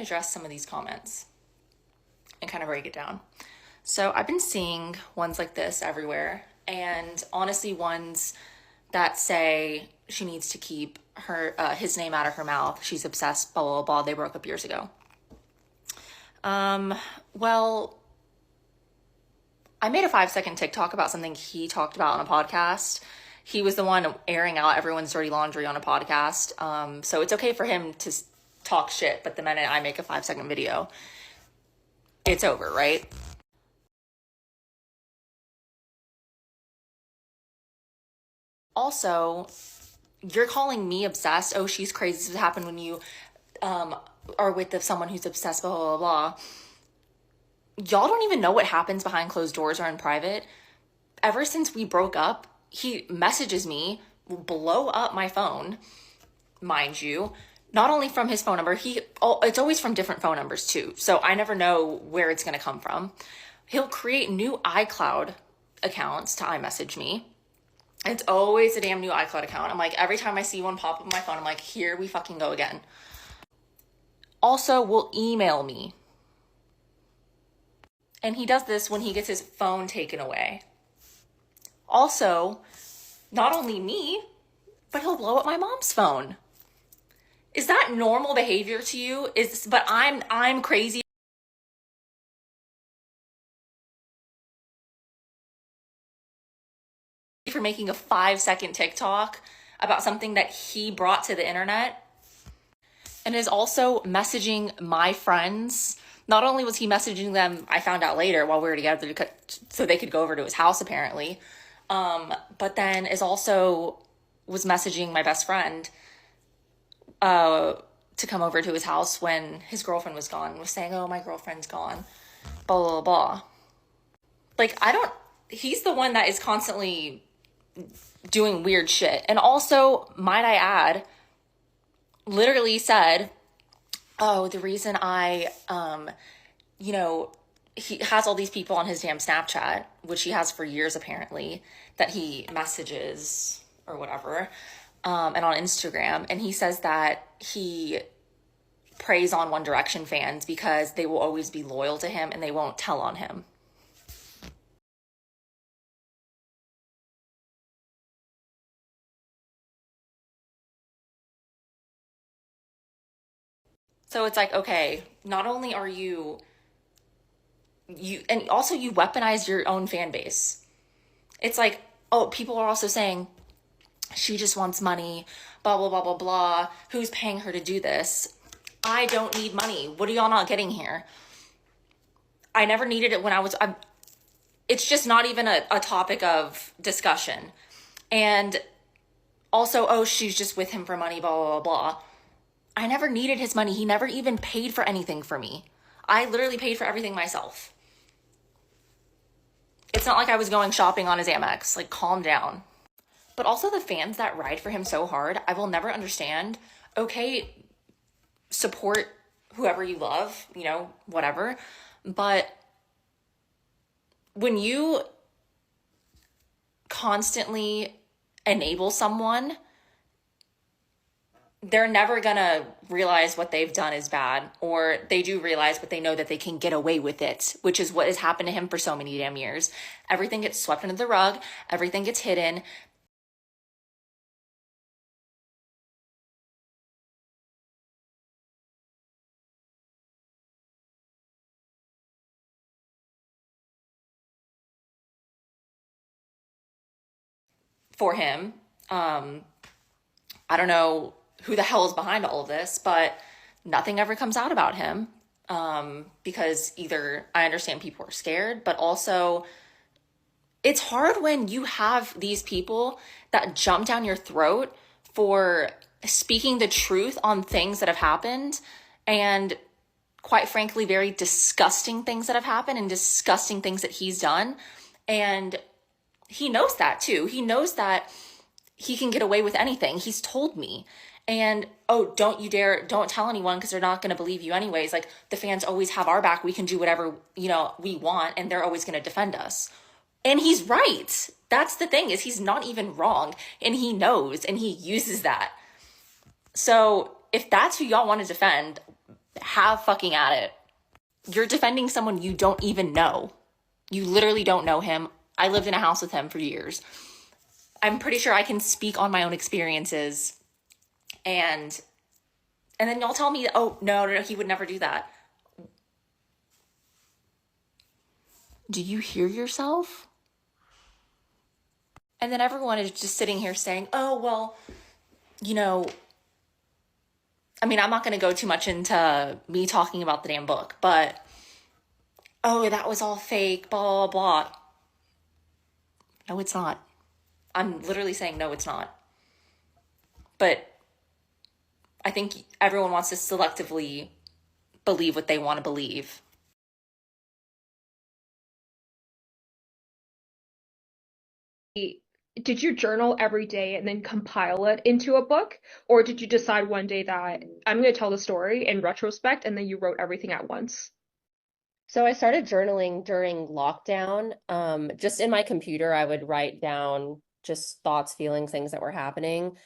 address some of these comments and kind of break it down. So I've been seeing ones like this everywhere, and honestly ones that say she needs to keep his name out of her mouth. She's obsessed, blah, blah, blah. They broke up years ago. Well, I made a 5-second TikTok about something he talked about on a podcast. He was the one airing out everyone's dirty laundry on a podcast. So it's okay for him to talk shit, but the minute I make a 5-second video, it's over, right? Also, you're calling me obsessed. Oh, she's crazy. This would happen when you are with someone who's obsessed, blah, blah, blah. Y'all don't even know what happens behind closed doors or in private. Ever since we broke up, he messages me, will blow up my phone, mind you, not only from his phone number, it's always from different phone numbers too. So I never know where it's going to come from. He'll create new iCloud accounts to iMessage me. It's always a damn new iCloud account. I'm like, every time I see one pop up on my phone, I'm like, here we fucking go again. Also, will email me. And he does this when he gets his phone taken away. Also, not only me, but he'll blow up my mom's phone. Is that normal behavior to you? But I'm crazy for making a 5-second TikTok about something that he brought to the internet, and is also messaging my friends. Not only was he messaging them, I found out later while we were together, so they could go over to his house apparently, but then was messaging my best friend to come over to his house when his girlfriend was gone, was saying, oh, my girlfriend's gone, blah, blah, blah. Like, he's the one that is constantly doing weird shit. And also, might I add, literally said, oh, the reason he has all these people on his damn Snapchat, which he has for years apparently, that he messages or whatever, and on Instagram. And he says that he preys on One Direction fans because they will always be loyal to him and they won't tell on him. So it's like, okay, not only are you and also you weaponize your own fan base. It's like, oh, people are also saying she just wants money, blah, blah, blah, blah, blah. Who's paying her to do this? I don't need money. What are y'all not getting here? I never needed it when it's just not even a topic of discussion. And also, oh, she's just with him for money, blah, blah, blah, blah. I never needed his money. He never even paid for anything for me. I literally paid for everything myself. It's not like I was going shopping on his Amex. Like, calm down. But also the fans that ride for him so hard, I will never understand. Okay, support whoever you love, whatever. But when you constantly enable someone, they're never gonna realize what they've done is bad, or they do realize, but they know that they can get away with it, which is what has happened to him for so many damn years. Everything gets swept under the rug. Everything gets hidden. For him, I don't know who the hell is behind all of this, but nothing ever comes out about him, because either I understand people are scared, but also it's hard when you have these people that jump down your throat for speaking the truth on things that have happened, and quite frankly, very disgusting things that have happened and disgusting things that he's done. And he knows that too. He knows that he can get away with anything. He's told me. And, oh, don't tell anyone because they're not going to believe you anyways. Like, the fans always have our back. We can do whatever, we want, and they're always going to defend us. And he's right. That's the thing, is he's not even wrong. And he knows, and he uses that. So if that's who y'all want to defend, have fucking at it. You're defending someone you don't even know. You literally don't know him. I lived in a house with him for years. I'm pretty sure I can speak on my own experiences. And then y'all tell me, oh, no, he would never do that. Do you hear yourself? And then everyone is just sitting here saying, oh, well, you know, I mean, I'm not going to go too much into me talking about the damn book, but, oh, that was all fake, blah, blah, blah. No, it's not. I'm literally saying, no, it's not. But I think everyone wants to selectively believe what they want to believe. Did you journal every day and then compile it into a book? Or did you decide one day that I'm going to tell the story in retrospect and then you wrote everything at once? So I started journaling during lockdown. Just in my computer, I would write down just thoughts, feelings, things that were happening.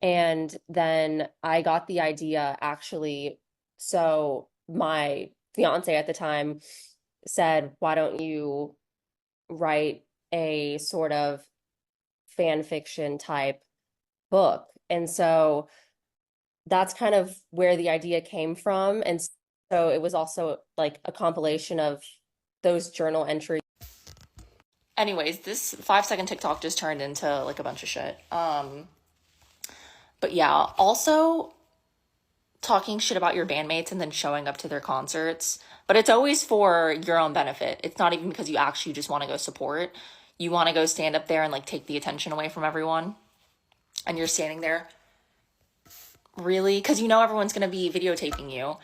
And then I got the idea actually. So my fiance at the time said, why don't you write a sort of fan fiction type book? And so that's kind of where the idea came from. And so it was also like a compilation of those journal entries. Anyways, this 5-second TikTok just turned into like a bunch of shit. But yeah, also talking shit about your bandmates and then showing up to their concerts. But it's always for your own benefit. It's not even because you actually just want to go support. You want to go stand up there and like take the attention away from everyone. And you're standing there. Really? Because you know everyone's going to be videotaping you.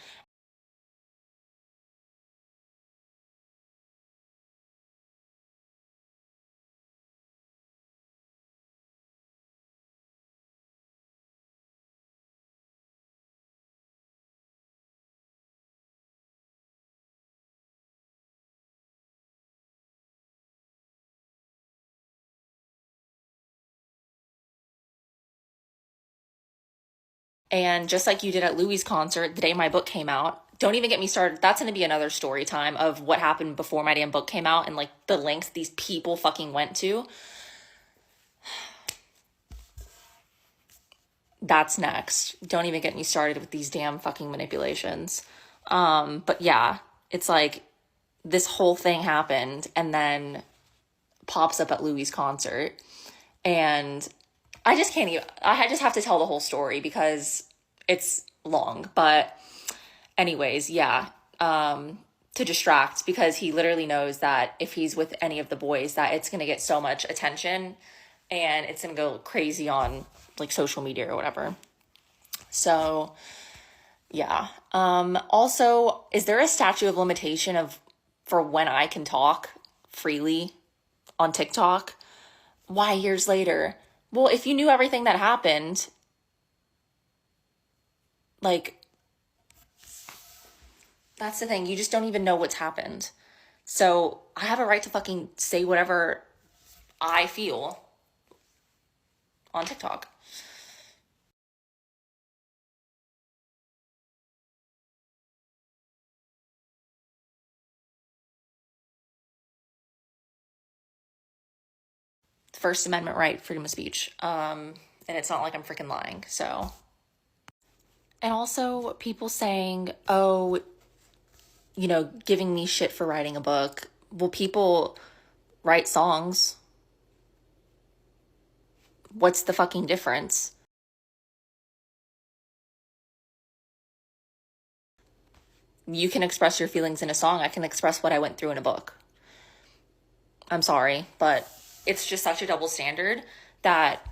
And just like you did at Louis' concert the day my book came out, don't even get me started. That's going to be another story time of what happened before my damn book came out and like the lengths these people fucking went to. That's next. Don't even get me started with these damn fucking manipulations. But yeah, it's like this whole thing happened and then pops up at Louis' concert. And I just can't even, I just have to tell the whole story because it's long. But anyways, yeah, to distract because he literally knows that if he's with any of the boys that it's going to get so much attention and it's going to go crazy on like social media or whatever. So yeah. Also, is there a statute of limitation for when I can talk freely on TikTok? Why years later? Well, if you knew everything that happened, like, that's the thing. You just don't even know what's happened. So I have a right to fucking say whatever I feel on TikTok. First Amendment right, freedom of speech. And it's not like I'm freaking lying. So, and also people saying, oh, giving me shit for writing a book. Well, people write songs. What's the fucking difference? You can express your feelings in a song. I can express what I went through in a book. I'm sorry, but it's just such a double standard that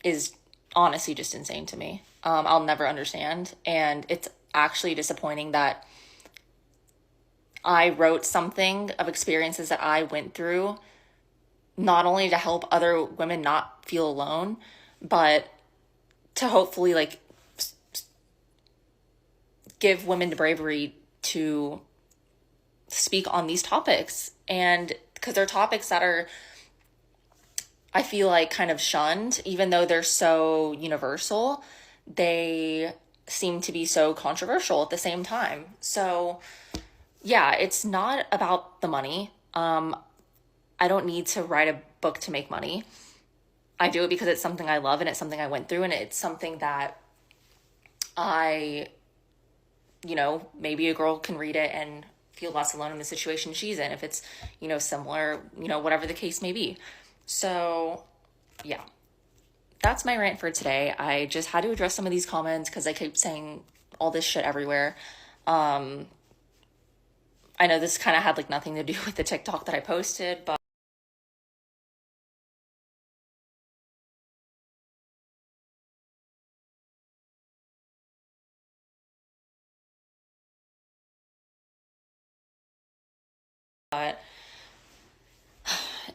is honestly just insane to me. I'll never understand. And it's actually disappointing that I wrote something of experiences that I went through, not only to help other women not feel alone, but to hopefully like give women the bravery to speak on these topics. And because they're topics that are, I feel like, kind of shunned, even though they're so universal. They seem to be so controversial at the same time. So, yeah, it's not about the money. I don't need to write a book to make money. I do it because it's something I love and it's something I went through and it's something that I, maybe a girl can read it and feel less alone in the situation she's in if it's, similar, whatever the case may be. So, yeah, that's my rant for today. I just had to address some of these comments because I keep saying all this shit everywhere. I know this kind of had like nothing to do with the TikTok that I posted, but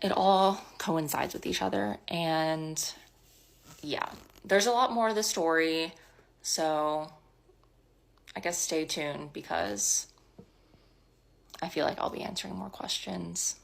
it all coincides with each other. And yeah, there's a lot more of the story. So I guess stay tuned because I feel like I'll be answering more questions